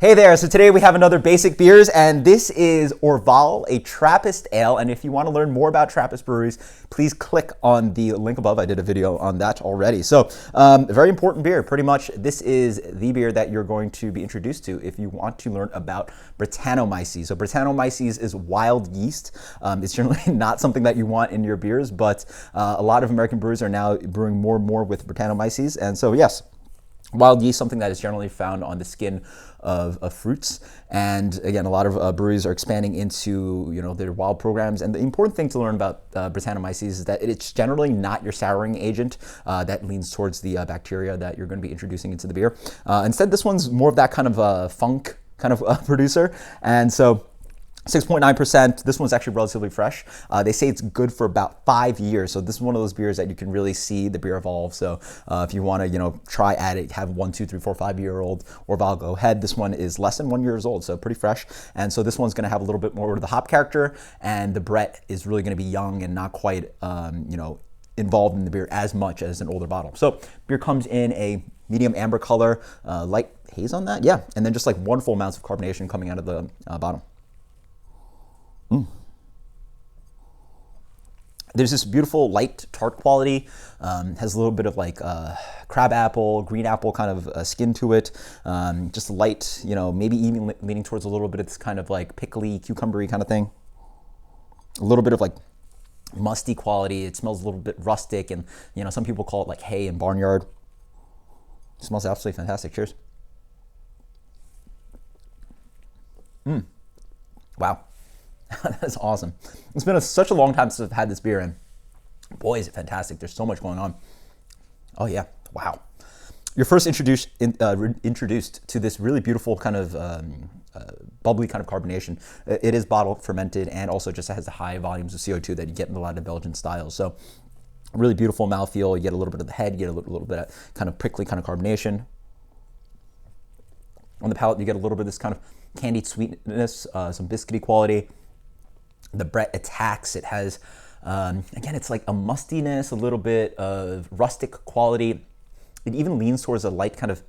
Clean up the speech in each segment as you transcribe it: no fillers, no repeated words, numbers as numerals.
Hey there, so today we have another basic beers, and this is Orval, a Trappist ale. And if you want to learn more about Trappist breweries, please click on the link above. I did a video on that already. So a very important beer. Pretty much this is the beer that you're going to be introduced to if you want to learn about Brettanomyces. So Brettanomyces is wild yeast. It's generally not something that you want in your beers, but a lot of American brewers are now brewing more and more with Brettanomyces. And so yes, wild yeast, something that is generally found on the skin of fruits. And again, a lot of breweries are expanding into their wild programs. And the important thing to learn about Brettanomyces is that it's generally not your souring agent that leans towards the bacteria that you're going to be introducing into the beer. Instead, this one's more of that kind of funk kind of producer. And so 6.9%. This one's actually relatively fresh. They say it's good for about 5 years. So this is one of those beers that you can really see the beer evolve. So if you want to, try at it, have 1, 2, 3, 4, 5-year-old Orval, go ahead. This one is less than 1 year old, so pretty fresh. And so this one's going to have a little bit more of the hop character, and the Brett is really going to be young and not quite, involved in the beer as much as an older bottle. So beer comes in a medium amber color, light haze on that, yeah, and then just like wonderful amounts of carbonation coming out of the bottom. There's this beautiful light tart quality, has a little bit of like crab apple, green apple kind of skin to it, just light, maybe even leaning towards a little bit of this kind of like pickly, cucumbery kind of thing. A little bit of like musty quality. It smells a little bit rustic, and some people call it like hay and barnyard. It smells absolutely fantastic. Cheers. Wow. That's awesome. It's been such a long time since I've had this beer, and boy, is it fantastic. There's so much going on. Oh yeah, wow. You're first introduced to this really beautiful kind of bubbly kind of carbonation. It is bottle fermented, and also just has the high volumes of CO2 that you get in a lot of Belgian styles. So really beautiful mouthfeel. You get a little bit of the head, you get a little bit of kind of prickly kind of carbonation. On the palate, you get a little bit of this kind of candied sweetness, some biscuity quality. The Brett attacks. It has, again, it's like a mustiness, a little bit of rustic quality. It even leans towards a light kind of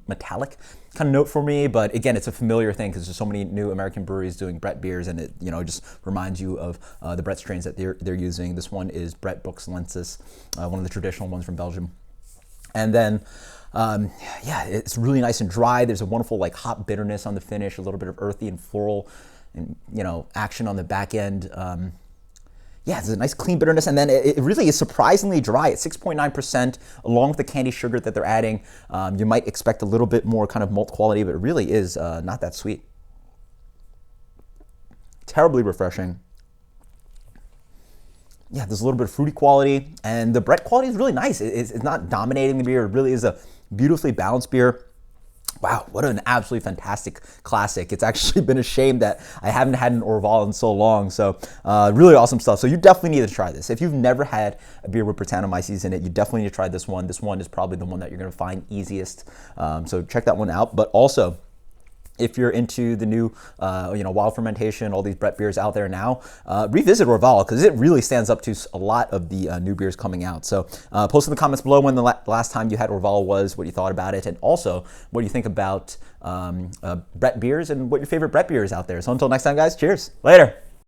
metallic kind of note for me, but again, it's a familiar thing because there's so many new American breweries doing Brett beers, and it just reminds you of the Brett strains that they're using. This one is Brett Buxlensis, one of the traditional ones from Belgium. And then yeah, it's really nice and dry. There's a wonderful like hop bitterness on the finish, a little bit of earthy and floral and action on the back end. Yeah, it's a nice clean bitterness, and then it really is surprisingly dry at 6.9%, along with the candy sugar that they're adding. You might expect a little bit more kind of malt quality, but it really is not that sweet. Terribly refreshing. Yeah, there's a little bit of fruity quality, and the Brett quality is really nice. It's not dominating the beer. It really is a beautifully balanced beer. Wow, what an absolutely fantastic classic. It's actually been a shame that I haven't had an Orval in so long. So really awesome stuff. So you definitely need to try this. If you've never had a beer with Brettanomyces in it, you definitely need to try this one. This one is probably the one that you're going to find easiest. So check that one out. But also, if you're into the new, wild fermentation, all these Brett beers out there now, revisit Orval, because it really stands up to a lot of the new beers coming out. So post in the comments below when the last time you had Orval was, what you thought about it, and also what do you think about Brett beers and what your favorite Brett beer is out there. So until next time, guys, cheers. Later.